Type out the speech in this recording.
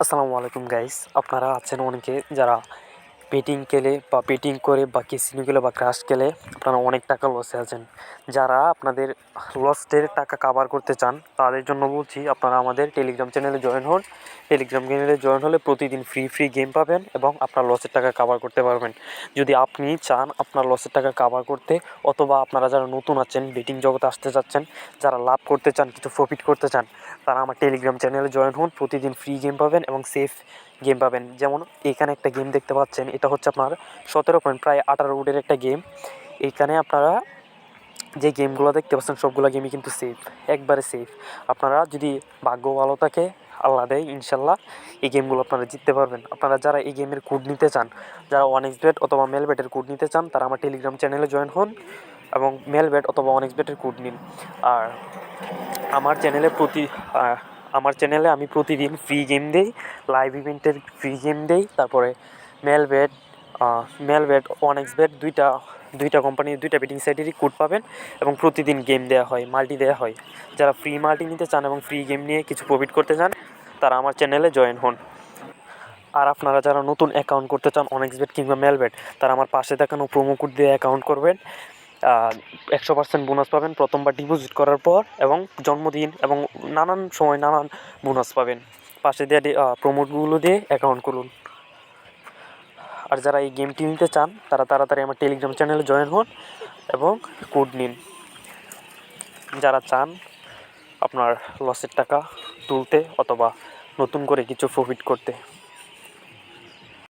আসসালামু আলাইকুম গাইস, আপনারা আছেন অনেকে যারা বেটিং খেলে বা বেটিং করে বা ক্যাসিনো খেলে বা ক্রাশ খেলে আপনারা অনেক টাকা লসে আছেন। যারা আপনাদের লসের টাকা কাভার করতে চান তাদের জন্য বলছি, আপনারা আমাদের টেলিগ্রাম চ্যানেলে জয়েন হন। টেলিগ্রাম চ্যানেলে জয়েন হলে প্রতিদিন ফ্রি গেম পাবেন এবং আপনার লসের টাকা কাভার করতে পারবেন। যদি আপনি চান আপনার লসের টাকা কাভার করতে, অথবা আপনারা যারা নতুন আছেন বেটিং জগতে আসতে চাচ্ছেন, যারা লাভ করতে চান, কিছু প্রফিট করতে চান, তারা আমার টেলিগ্রাম চ্যানেলে জয়েন হন। প্রতিদিন ফ্রি গেম পাবেন এবং সেফ গেম পাবেন। যেমন এখানে একটা গেম দেখতে পাচ্ছেন, এটা হচ্ছে আপনার 17 পয়েন্ট প্রায় 18 উডের একটা গেম। এইখানে আপনারা যে গেমগুলো দেখতে পাচ্ছেন সবগুলো গেমই কিন্তু সেফ, একবারে সেফ। আপনারা যদি ভাগ্য ভালো থাকে, আল্লাহ দেয়, ইনশাল্লাহ এই গেমগুলো আপনারা জিততে পারবেন। আপনারা যারা এই গেমের কোড নিতে চান, যারা অনেক্স বেট অথবা মেল বেটের কোড নিতে চান, তারা আমার টেলিগ্রাম চ্যানেলে জয়েন হন এবং মেল বেট অথবা অনেক্স বেটের কোড নিন। আর আমার চ্যানেলে আমার চ্যানেলে আমি প্রতিদিন ফ্রি গেম দেই, লাইভ ইভেন্টের ফ্রি গেম দেই। তারপরে মেল বেট অনেক্স বেট দুইটা কোম্পানির দুইটা বেটিং সাইটেরই কোড পাবেন এবং প্রতিদিন গেম দেওয়া হয়, মাল্টি দেওয়া হয়। যারা ফ্রি মাল্টি নিতে চান এবং ফ্রি গেম নিয়ে কিছু প্রফিট করতে চান, তারা আমার চ্যানেলে জয়েন হন। আর আপনারা যারা নতুন অ্যাকাউন্ট করতে চান অনেক্স বেট কিংবা মেল বেট, তারা আমার পাশে দেখানো প্রোমো কোড দিয়ে অ্যাকাউন্ট করবেন। 100% বোনাস পাবেন প্রথমবার ডিপোজিট করার পর, এবং জন্মদিন এবং নানান সময় নানান বোনাস পাবেন। পাশে দিয়ে প্রোমোটগুলো দিয়ে অ্যাকাউন্ট করুন। আর যারা এই গেমটি নিতে চান, তারা তাড়াতাড়ি আমার টেলিগ্রাম চ্যানেলে জয়েন হন এবং কোড নিন। যারা চান আপনার লসের টাকা তুলতে অথবা নতুন করে কিছু প্রফিট করতে।